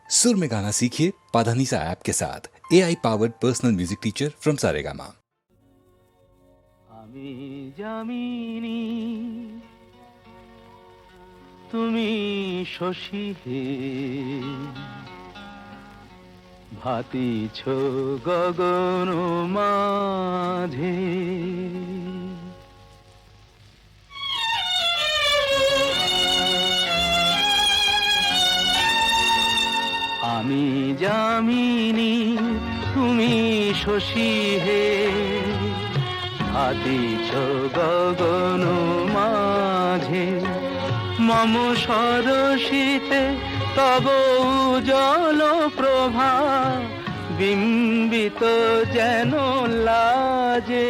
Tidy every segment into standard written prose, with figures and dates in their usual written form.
सुर में गाना सीखिए पाधानीसा ऐप के साथ AI powered personal music teacher from Saregama. আমি যামিনী তুমি শশী হে ভাতিছ গগন মাঝে আমি যামিনী তুমি শশী হে ভাতিছ গগন মাঝে মম সরসিতে তব উজ্জ্বল প্রভা বিম্বিত যেন লাজে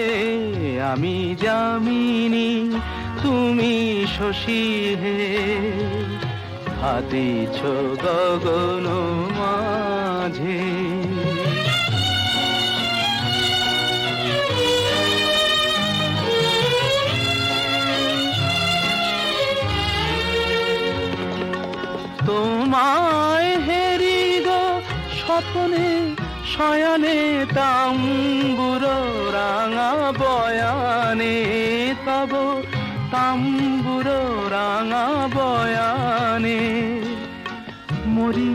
আমি যামিনী তুমি শশী হে ভাতিছ গগন মাঝে তোমায় হেরি গো স্বপ্নে শয়নে তাম্বুর রাঙা বয়ানে তব তাম্বুর রাঙা বয়ানে মরি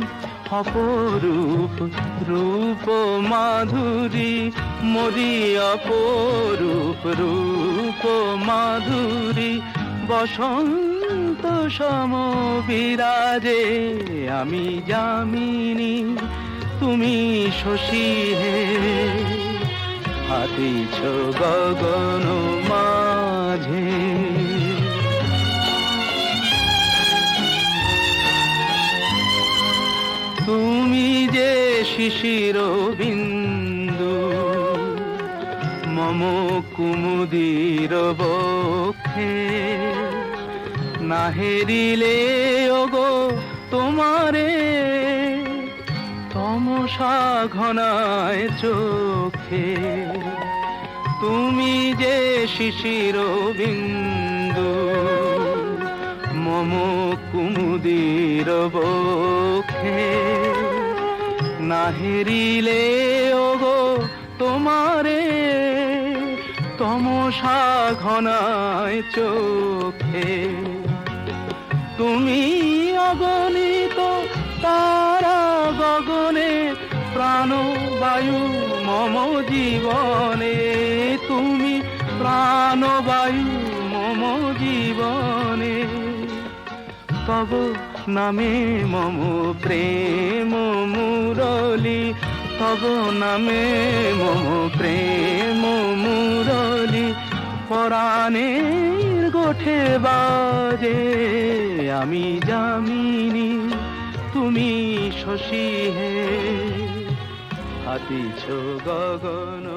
অপরূপ রূপ মাধুরী মরি অপরূপ রূপ মাধুরী বসন্ত সম বিরাজে আমি যামিনী তুমি শশী হে ভাতিছ গগন মাঝে তুমি যে শিশির বিন্দু মম কুমুদির বক্ষে না হেরিলে ওগো তোমারে তমসা ঘনায় চোখে তুমি যে শিশির বিন্দু মম কুমুদির বক্ষে না হেরিলে ওগো তোমারে তমসা ঘনায় চোখে তুমি অগণিত তারা গগনে প্রাণবায়ু মম জীবনে তুমি প্রাণবায়ু মম জীবনে তব নামে মম প্রেম মুরলী তব নামে মম প্রেম মুরলী পরাণের গোঠে বাজে আমি যামিনী তুমি শশী হে ভাতিছ গগন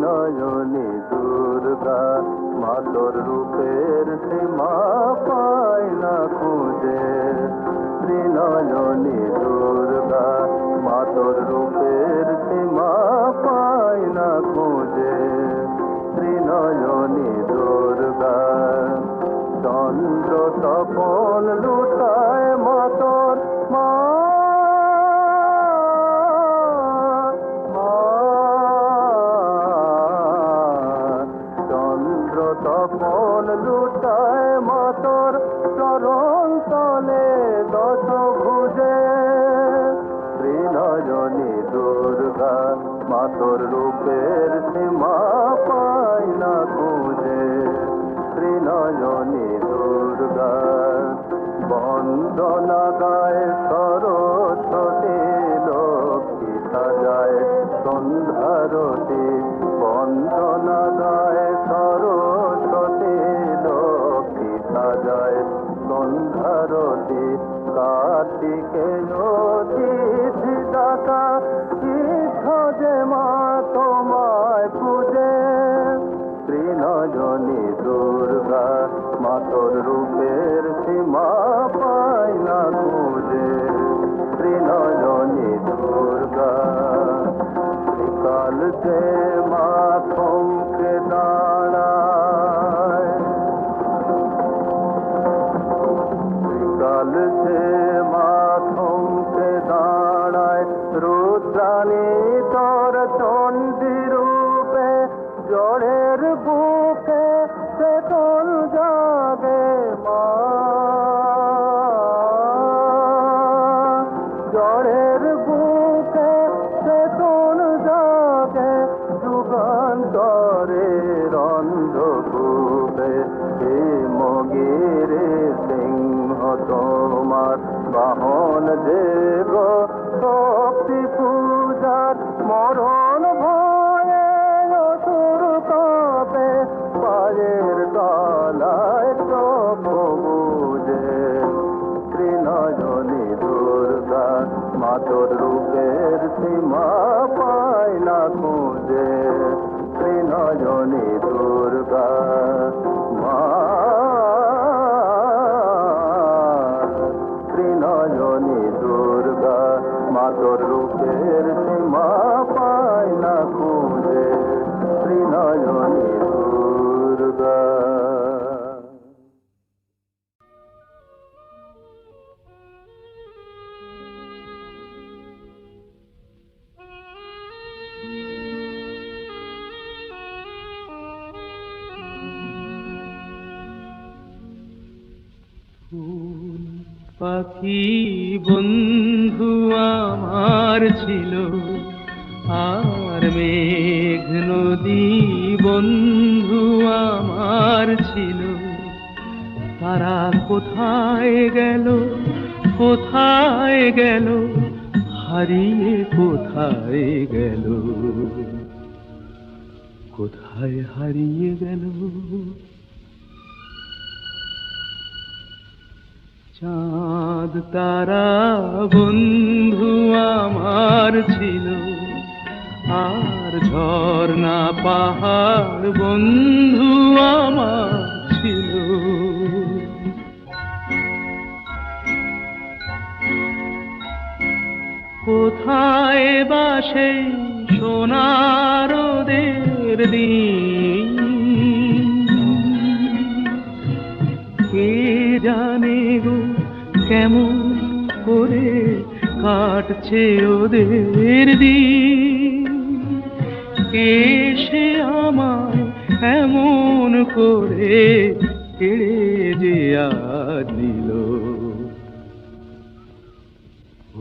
নয়নে দুর্গা মাতর রূপের সীমা পায় না খুঁজে ত্রিনয়নে দুর্গা মাতর রূপের সীমা পায় না খুঁজে ত্রিনয়নে দুর্গা চন্দ্র তপন লুটায় মাতর মা তপন লুটায় মাতর চরণ তলে দশ ভুজে ত্রিনয়নী দুর্গা মাতর রূপের সীমা পায় না খুঁজে ত্রিনয়নী দুর্গা বন্দনা গায় সরস্বতী লক্ষ্মী সাজায় সন্ধ্যারতি বন্দনা গায় সরস্বতী লক্ষ্মী সাজায় সন্ধ্যারতি কার্তিকে নদী ডাকা কি খোঁজে মা তোমায় পায় খুঁজে ত্রিনয়নী দুর্গা মাতর রূপের সীমা পায় না খুঁজে ত্রিনয়নী দুর্গা কাল যে মা থমকে দাঁড়ায় কাল যে মা থমকে দাঁড়ায় রুদ্রাণী তোর চণ্ডী রূপে জড়ের বুকে চেতন জাগে মা জড়ের বুকে চেতন জাগে যুগান্তরের অন্ধকূপে মগিরে সিংহ তোমার বাহন দেব শক্তি পূজার মরণ ভয়ে অসুর কাঁপে পায়ের তলায় বুঝে ত্রিনয়নী দুর্গা মাতর রূপের সীমা পায় না খুঁজে ত্রিনয়নী দুর্গা মা ত্রিনয়নী দুর্গা মাতর রূপের সীমা পায় না খুঁজে ত্রিনয়নী দুর্গা পাখি বন্ধু আমার ছিল আর মেঘ নদী বন্ধু আমার ছিল তারা কোথায় গেল কোথায় গেল হারিয়ে কোথায় গেল কোথায় হারিয়ে গেল চাঁদ তারা বন্ধু আমার ছিল আর ঝর্ণা পাহাড় বন্ধু আমার ছিল কোথায় বা সেই সোনার রোদের দিন কে জানে গো কেমন করে কাটছে ওদের দিন কে সে আমায় এমন করে কেড়ে যে আজ নিল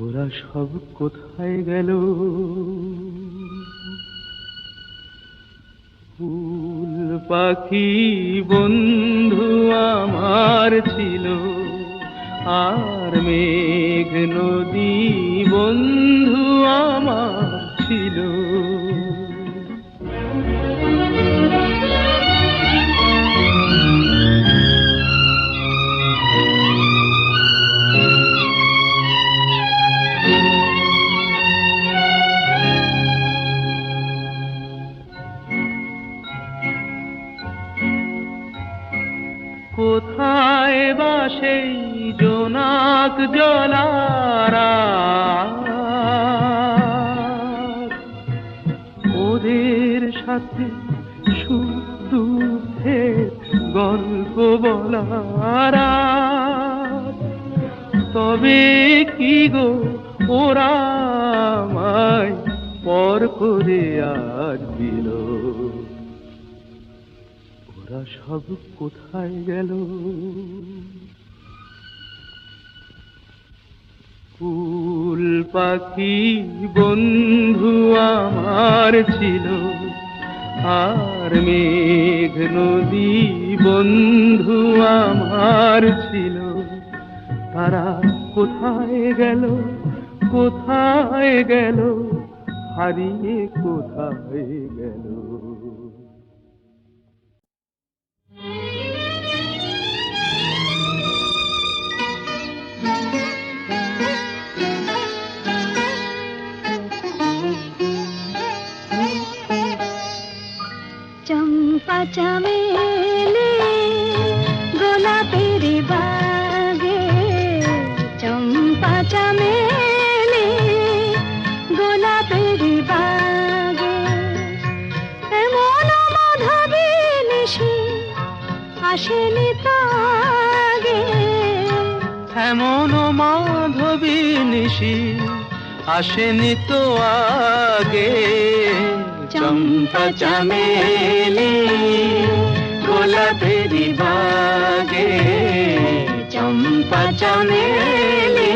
ওরা সব কোথায় গেল ফুল পাখি বন্ধু আমার ছিল আর মেঘ নদী বন্ধু আমার ছিল কোথায় বা সেই জোনাক জলারা ওদের সাথে সুখ দুঃখের গল্প বলারা তবে কি গো ওরা আমায় পর করে আজ দিল ওরা সব কোথায় গেল ফুল পাখি বন্ধু আমার ছিল আর মেঘ নদী বন্ধু আমার ছিল তারা কোথায় গেল কোথায় গেল হারিয়ে কোথায় গেল চামেলি গোলাপের বাগে, চম্পা চামেলি গোলাপের বাগে, এমন মাধবী নিশি আসেনি তো আগে, এমন মাধবী নিশি আসেনি তো আগে। চম্পা চামেলি গোলাপের বাগে, চম্পা চামেলি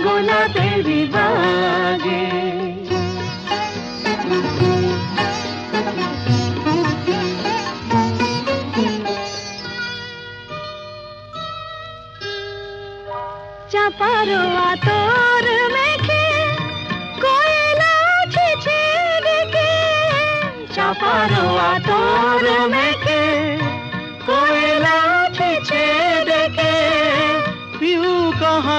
গোলাপের বাগে। চাপার আতর মেখে কোয়েলা ছেছে ডেকে, চাপার আতর মেখে কোয়েলা ছেছে ডেকে, পিউ কাহা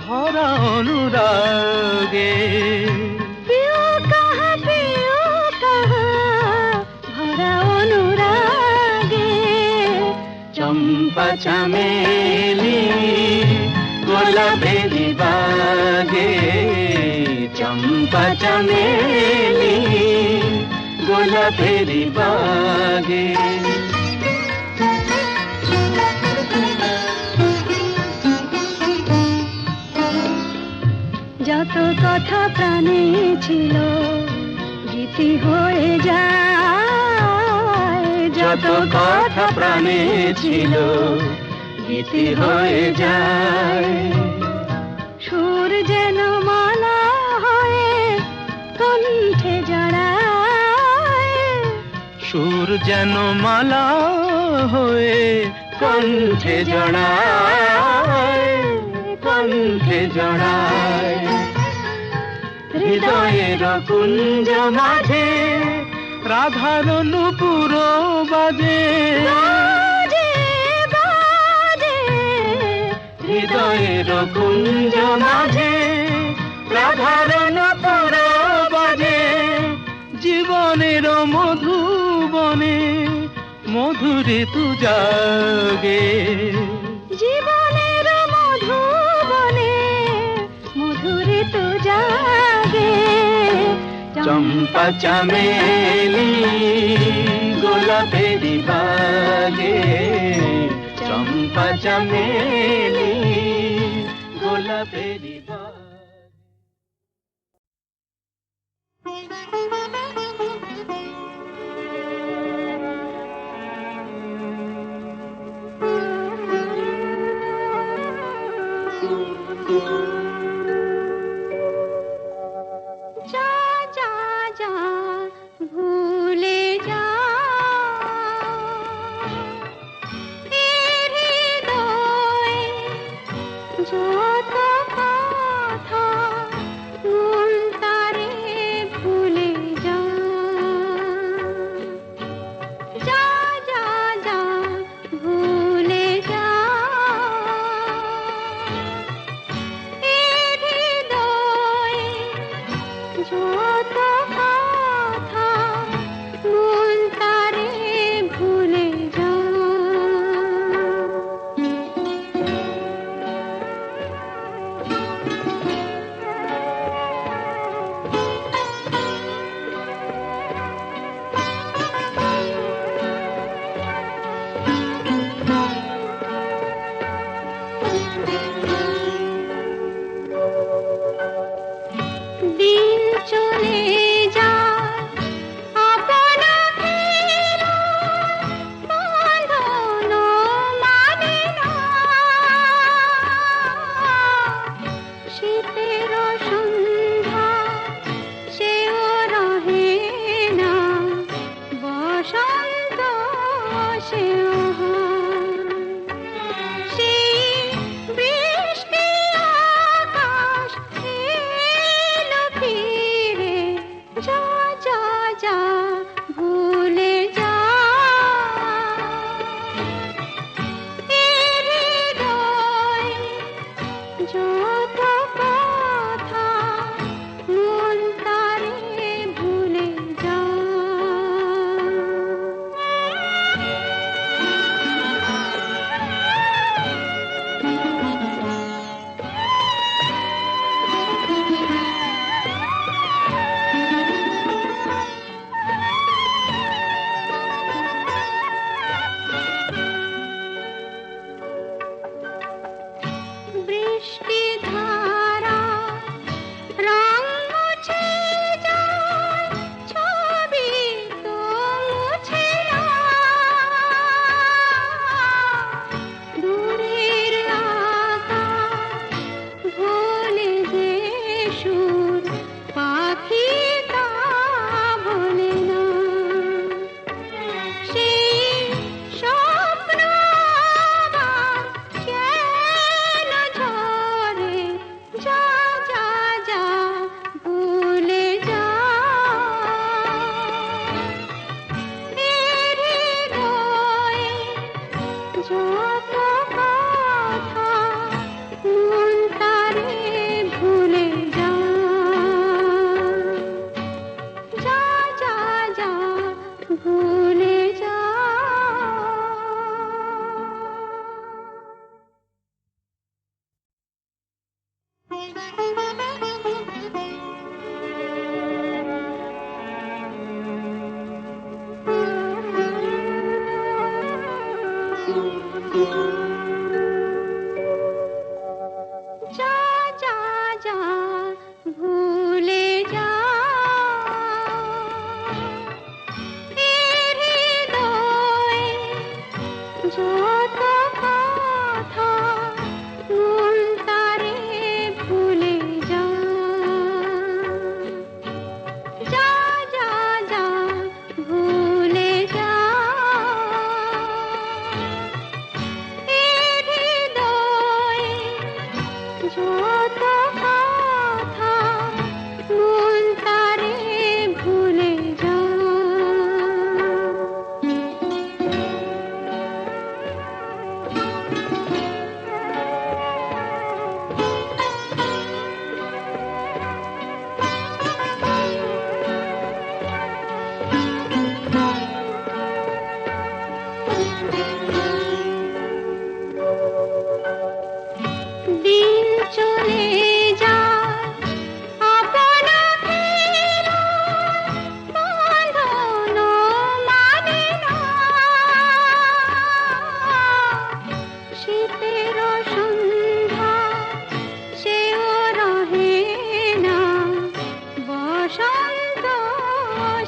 ভরা অনুরাগে, পিউ কাহা ভরা অনুরাগে। চম্পা চামেলি গোলাপের বাগে, চম্পা চামেলি গোলাপের বাগে। যত কথা প্রাণে ছিল গীতি হয়ে যায়, যত কথা প্রাণে ছিল গীতি হয়ে যায়। সুর যেন মালা হয়ে কণ্ঠে জড়ায়, সুর যেন মালা হয়ে কণ্ঠে জড়ায়, কণ্ঠে জড়ায়। হৃদয়ের কুঞ্জ মাঝে রাধার নূপুর বাজে, বাজে বাজে। হৃদয়ের কুঞ্জ মাঝে রাধার নূপুর বাজে। জীবনের মধুবনে মধুরে তু জাগে, জীবনের মধুবনে মধুরে তো জাগে। চম্পা চামেলি গোলাপের বাগে, চম্পা চামেলি গোলাপের বাগে। যা যা যা ভুলে যা, এ হৃদয়ে যত কথা মন তারে ভুলে যা। যা যা যা ভুলে যা, এ হৃদয়ে যত কথা মন তারে ভুলে যা। দিন চলে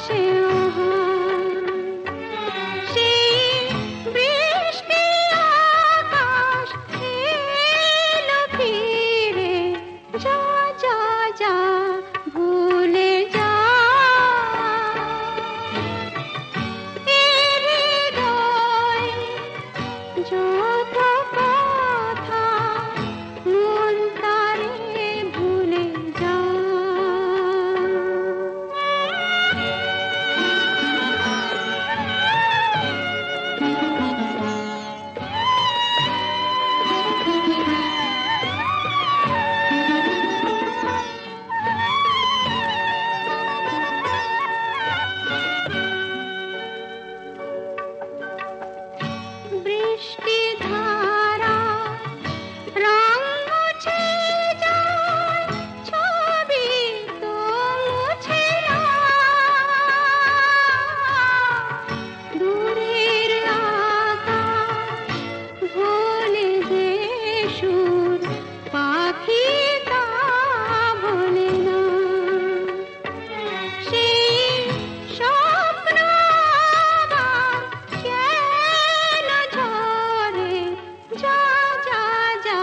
সে আহার। সেই বৃষ্টি আকাশ এলো ফিরে, যা যা যা ভুলে যা। এ হৃদয় যত কথা মন তারে ভুলে যা। বৃষ্টি ধারা রং মুছে যায়, ছবি তো মুছে না। দূরের আকাশ ভোলে যে সুর, পাখি তা ভোলে না। সেই স্বপ্ন আবার কেন ঝরে, যা যা যা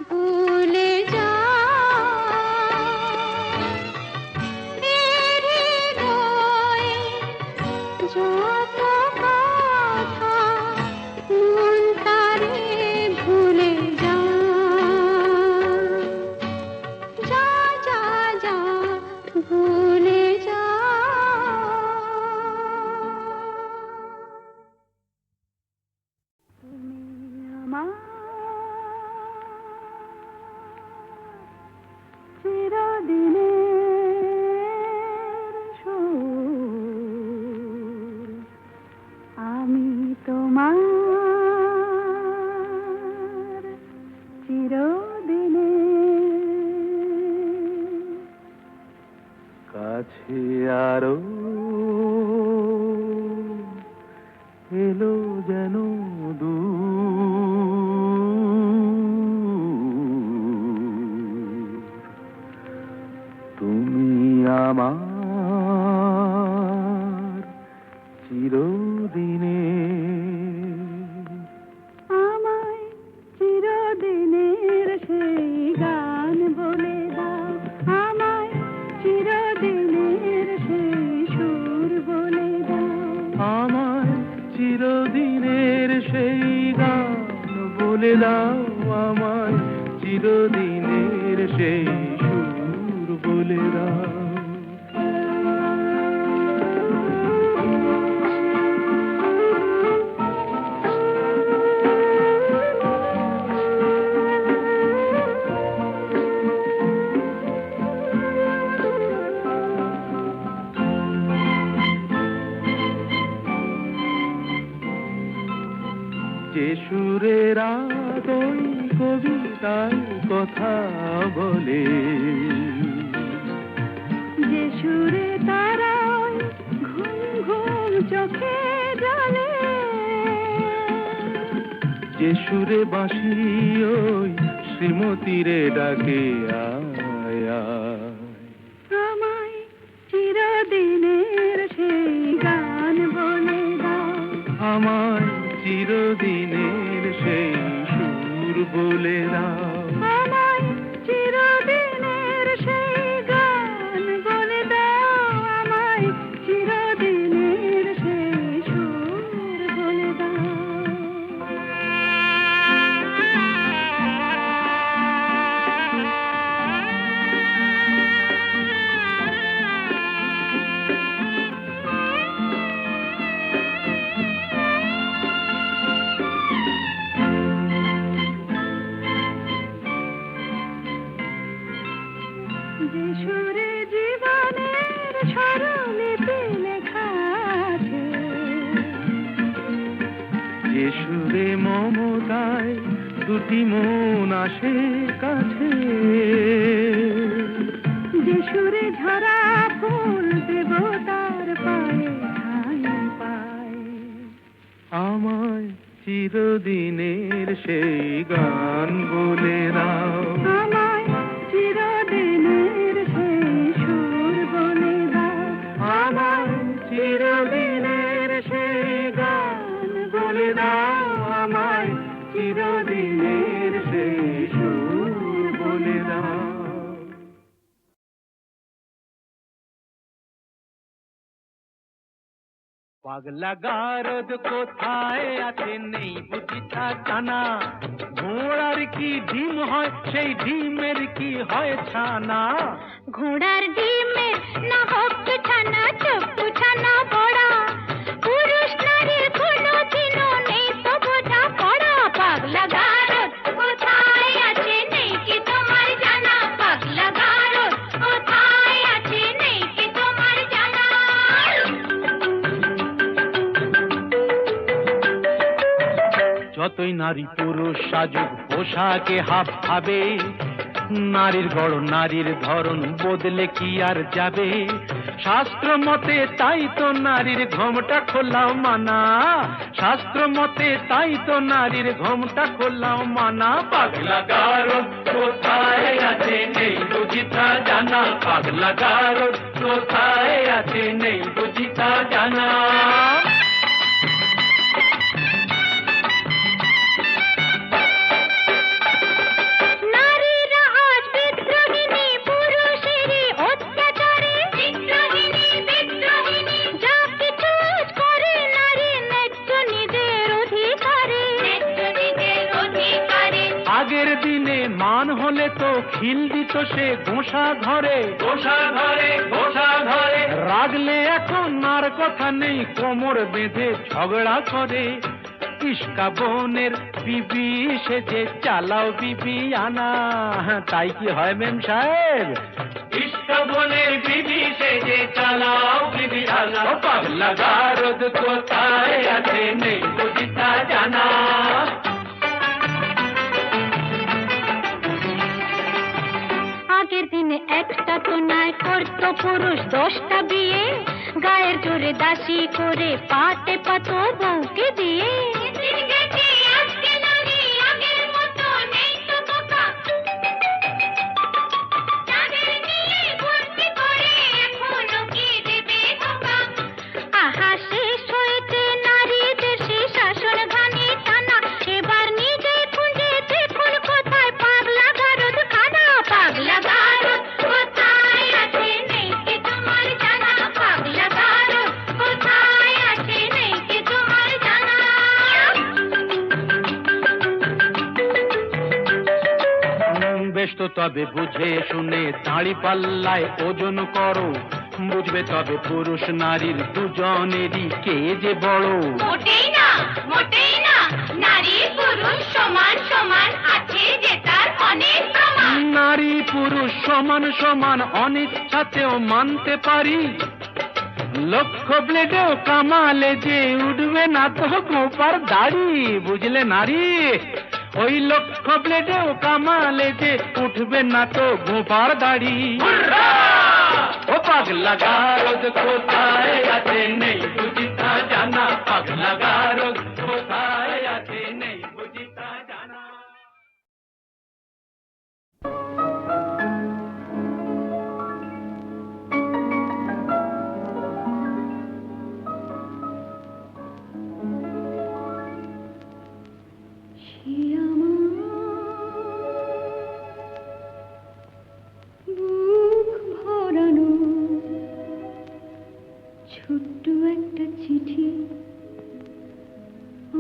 ভুলে যা। এ হৃদয়ে যত কথা মন তারে ভুলে যা। যা যা যা ভুলে যা। তুমি আমার চিরদিনের সুর, আমি তোমার চিরদিনের। কাছে আরো এলো যেন দূর, তুমি আমার চিরদিনের। আমায় চিরদিনের সেই গান বলে দাও, আমায় চিরদিনের সেই সুর বলে দাও। আমায় চিরদিনের সেই গান বলে দাও, আমায় চিরদিনের সেই সুর বলে দাও। যে সুরের ওই কবিতায় কথা বলে, যে সুরে তারা ঘুম ঘুম চোখে জলে, যে সুরে বাঁশি ওই শ্রীমতীরে ডাকে আয় আয়। আমায় চিরদিনের সেই গান বলে দাও, আমায় চিরদিনের সেই সুর বলে দাও। আমায় চিরদিনের সেই গান বলে দাও, আমায় চিরদিনের সেই সুর বলে দাও। যে সুরে জীবনের স্বরলিপি লেখা আছে, যে সুরে মমতায় দুটি মন আসে কাছে, যে সুরে ঝরা ফুল দেবতার পায়ে ঠাঁই পায়। আমায় চিরদিনের সেই গান বলে দাও, আমায় চিরদিনের সেই সুর বলে দাও, আমায় পাগলা গারদ কোথায় আছে নেই বুঝি তা জানা, ঘোড়ার কি ডিম হয় সেই ডিমের কি হয় ছানা, ঘোড়ার ডিমের না হোক ছানা চোখ ছানা বড়া, পুরুষ নারীর কোনো চিহ্ন নেই তো বোঝা পড়া। পাগলা গারদ কোথায় আছে নেই কি তোমার জানা, পাগলা গারদ কোথায় আছে নেই কি তোমার জানা। যতই নারী পুরুষ সাজুক পোশাকে হাফ ভাবে, নারীর বড় নারীর ধরন বদলে কি আর যাবে, শাস্ত্র মতে তাই তো নারীর ঘোমটা খোলাও মানা, শাস্ত্র মতে তাই তো নারীর ঘোমটা খোলাও মানা। পাগলা গারদ কোথায় আছে নেই বুঝি তা জানা, পাগলা গারদ কোথায় আছে নেই বুঝি তা জানা। নারীরা আজ বিদ্রোহিণী, পুরুষেরই অত্যাচারে বিদ্রোহিণী বিদ্রোহিণী, যা কিছু করে নারী ন্যায্য নিজের অধিকারে, ন্যায্য নিজের অধিকারে। আগের দিনে মান হলে তো খিল দিত সে ঘোষা ঘরে, ঘোষা ঘরে ঘোষা ঘরে, রাগলে এখন আর কথা নেই কোমর বেঁধে ঝগড়া করে। ইস্কা বোনের বিবি সেজে চালাও বিবি আনা, তাই কি হয় মেম সাহেব? ইস্কা বোনের বিবি সেজে চালাও বিবি আনা। পাগলা গারদ কোথায় আছে নেই বুঝি তা জানা। আগের দিনে একটা তো নয় করত পুরুষ 10টা বিয়ে, গায়ের জোরে দাসী করে পাটে পাতো বউকে দিয়ে। আজকে নারী আগের মতো নেই তো বোকা, যাদের নিয়ে ভর্তি করে এখনো কি দেবে ধোকা। আহা শেষ হয়েছে নারী দেশে শাসন ঘানি টানা, এবার নিজে খুঁজে দেখুন কোথায় পাগলা গারদ খানা। পাগলা গারদ কোথায় আছে নেই কি তোমার জানা, পাগলা গারদ কোথায় আছে নেই কি তোমার জানা। বেশ তো তবে বুঝে শুনে দাঁড়ি পাল্লায় ওজন করো, বুঝবে তবে পুরুষ নারীর দুজনেরই কে যে বড়। মোটেই না মোটেই না, নারী পুরুষ সমান সমান, আছে যে তার অনেক প্রমাণ। নারী পুরুষ সমান সমান অনিচ্ছাতেও মানতে পারি, লক্ষ ব্লেডেও কামালে যে উঠবে না তো গোপার দাড়ি, বুঝলে নারী? ওই লক্ষ ব্লেডেও কামালে যে উঠবে না তো গোপার দাড়ি। ও পাগলা গারদ কোথায় আছে নেই বুঝি তা জানা, পাগলা গারদ কোথায় আছে নেই বুঝি তা জানা। বুক ভরানো ছোট্ট একটা চিঠি,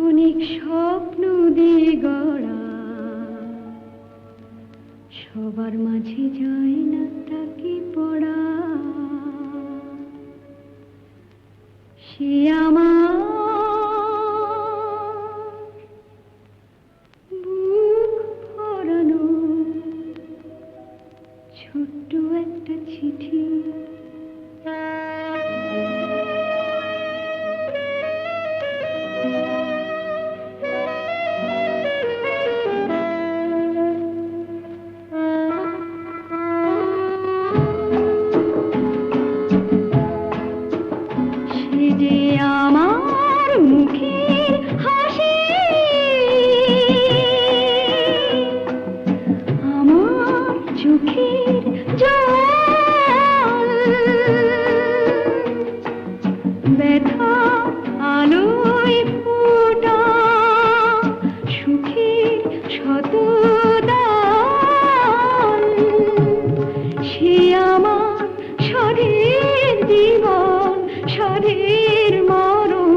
অনেক স্বপ্ন দিয়ে গড়া, সবার মাঝে যায় না তাকে পড়া। সে আমার বুক ভরানো ছোট্ট একটা চিঠি। সে যে আমার মুখের হাসি, আমার চোখের জল, ব্যথা আলোয় ফোটা সুখের শতদান। সে আমার স্বরের জীবন, স্বরের মরণ।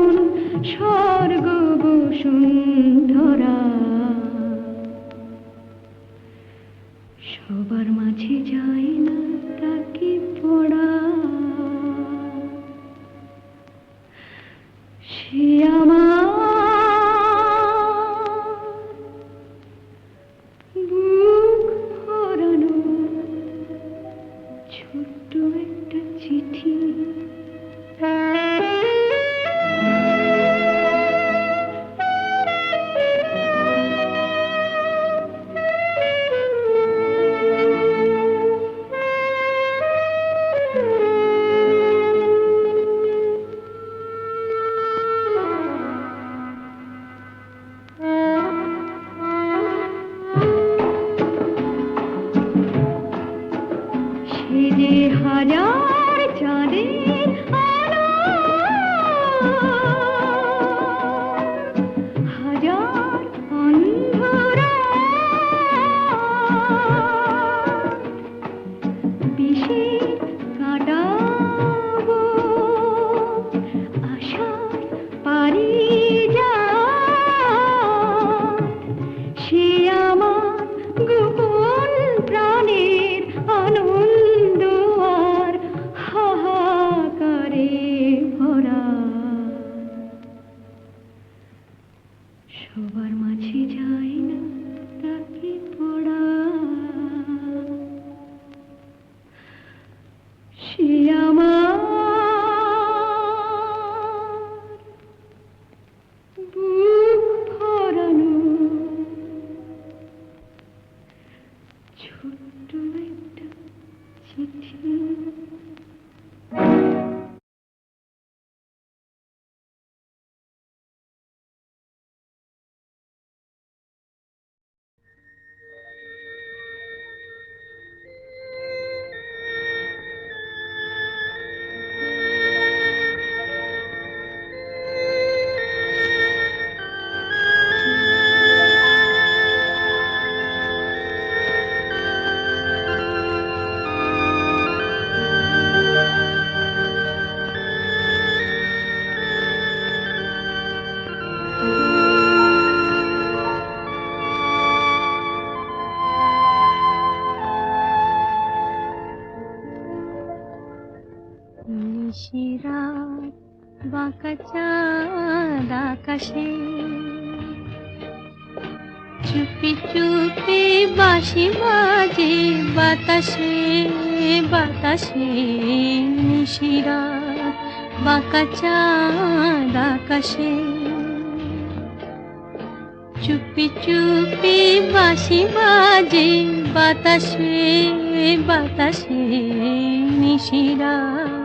সবার মাঝে যায় না তাকে পড়া, সে আমার বুক ভরানো ছোট্ট একটা চিঠি। নিশিরাত বাঁকা চাঁদ আকাশে, চুপি চুপি বাঁশি বাজে বাতাসে বাতাসে। নিশিরাত বাঁকা চাঁদ আকাশে, চুপি চুপি বাঁশি বাজে বাতাসে বাতাসে। নিশিরাত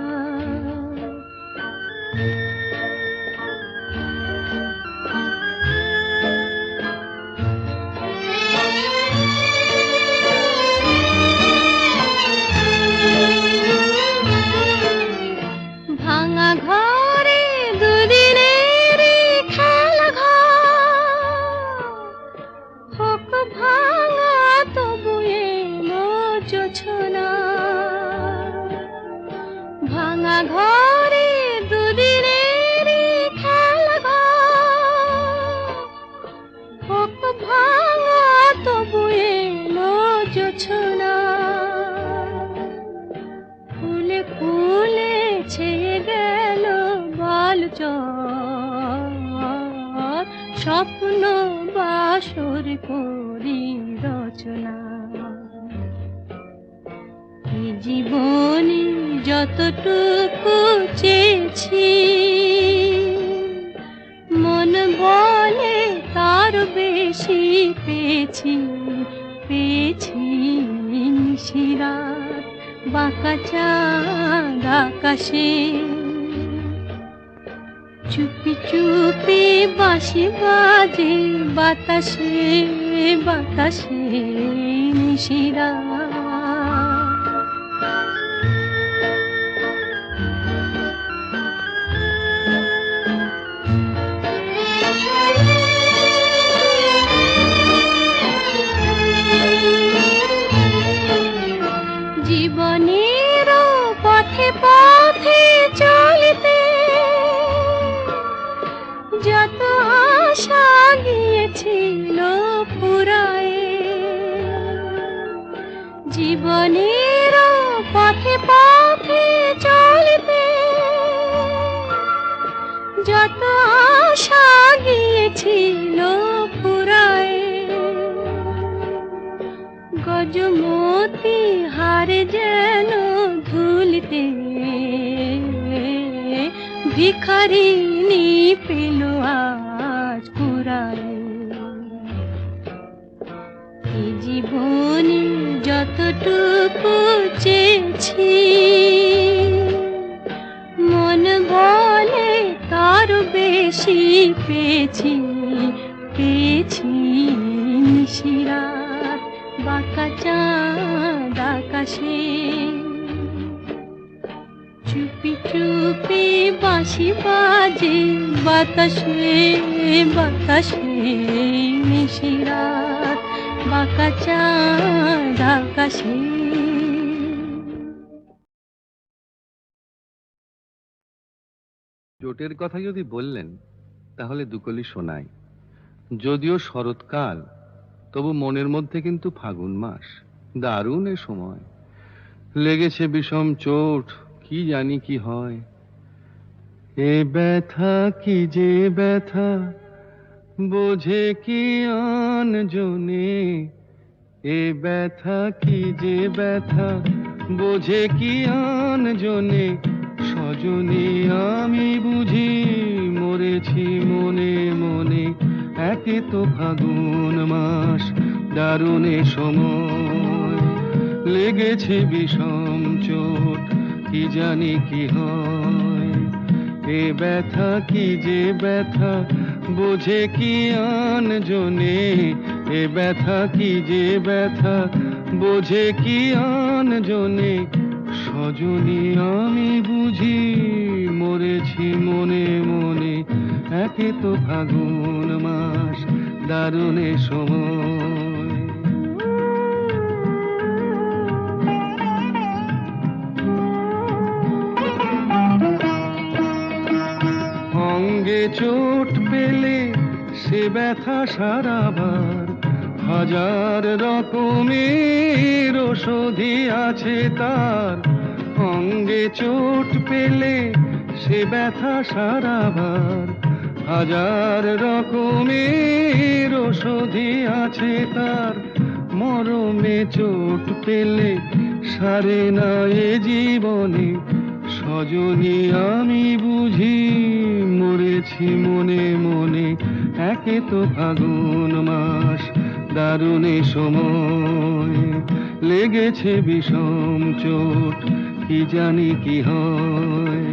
ভাঙা ঘরে দুদিনের খেলা ঘর, হোক ভাঙা তবু এলো জোছনা। ভাঙা ঘরে দুদিনের খেলা ঘর, হোক ভাঙা তবু এলো জোছনা। ফুলে ফুলে ছেয়ে গেল বালুচর, স্বপ্ন বাসর করি রচনা। এই জীবনে যতটুকু চেয়েছি, মন বলে তার বেশি পেয়েছি পেয়েছি। নিশিরাত বাঁকা চাঁদ আকাশে, চুপি চুপি বাঁশি বাজে বাতাসে বাতাসে। নিশিরাত জীবনের পথে পথে চলিতে যত আশা গিয়েছিল ফুরায়ে। জীবনের পথে পথে চলিতে যত আশা গিয়েছিল ফুরায়ে। গজমতি হারে যেন ধুলিতে ভিখারিনী পেল আজ কুড়ায়। এই জীবনে যতটুকু চেয়েছি, মন বলে তার বেশি পেয়েছি পেয়েছি। নিশিরাত বাঁকা চাঁদ আকাশে, চুপি চুপি বাঁশি বাজে বাতাসে বাতাসে। নিশিরাত বাঁকা চাঁদ আকাশে। চোটের কথা যদি বললেন তাহলে দুকলি শোনাই। যদিও শরৎকাল, তবু মনের মধ্যে কিন্তু ফাগুন মাস। দারুণ এ সময়, লেগেছে বিষম চোট, কি জানি কি হয়। এ ব্যথা কি যে ব্যথা, বোঝে কি আনজনে এ ব্যথা কি যে ব্যথা, বোঝে কি আনজনে সজনে আমি বুঝি মরেছি মনে মনে। একে তো ফাগুন মাস দারুণে সময়, লেগেছে বিষম চোট কি জানি কি হয়। এ ব্যথা কি যে ব্যথা, বোঝে কি আনজনে এ ব্যথা কি যে ব্যথা, বোঝে কি আনজনে সজনী আমি বুঝি মরেছি মনে মনে। একে তো ফাগুন মাস দারুণে সময়। অঙ্গে চোট পেলে সে ব্যথা সারাবার, হাজার রকমের ওষুধি আছে তার। অঙ্গে চোট পেলে সে ব্যথা সারাবার, হাজার রকমের ওষুধি আছে তার। মরমে চোট পেলে সারে না এ জীবনে, সজনী আমি বুঝি মরেছি মনে মনে। একে তো ফাগুন মাস দারুণে সময়, লেগেছে বিষম চোট কি জানি কি হয়।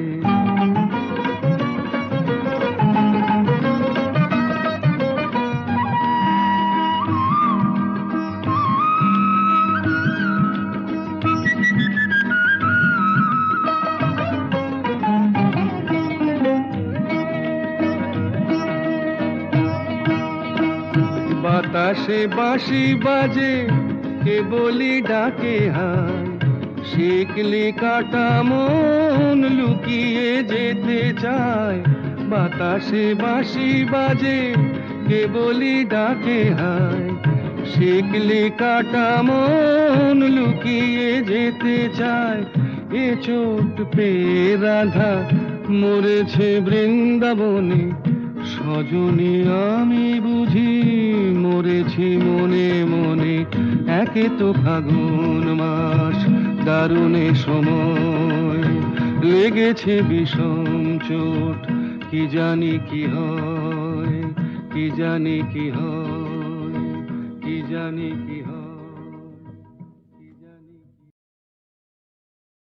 বাতাসে বাঁশি বাজে কে বলি ডাকে হায়, শিকলি কাটা মন লুকিয়ে যেতে চায়। বাতাসে বাঁশি বাজে কে বলি ডাকে হায়, শিকলি কাটা মন লুকিয়ে যেতে চায়। এ চোট পেয়ে রাধা মরেছে বৃন্দাবনে, সজনী আমি বুঝি মরেছি মনে মনে। একে তো ফাগুন মাস দারুণে সময়, লেগেছে বিষম চোট কি জানি কি হয়, কি জানি কি হয়, কি জানি কি হয়।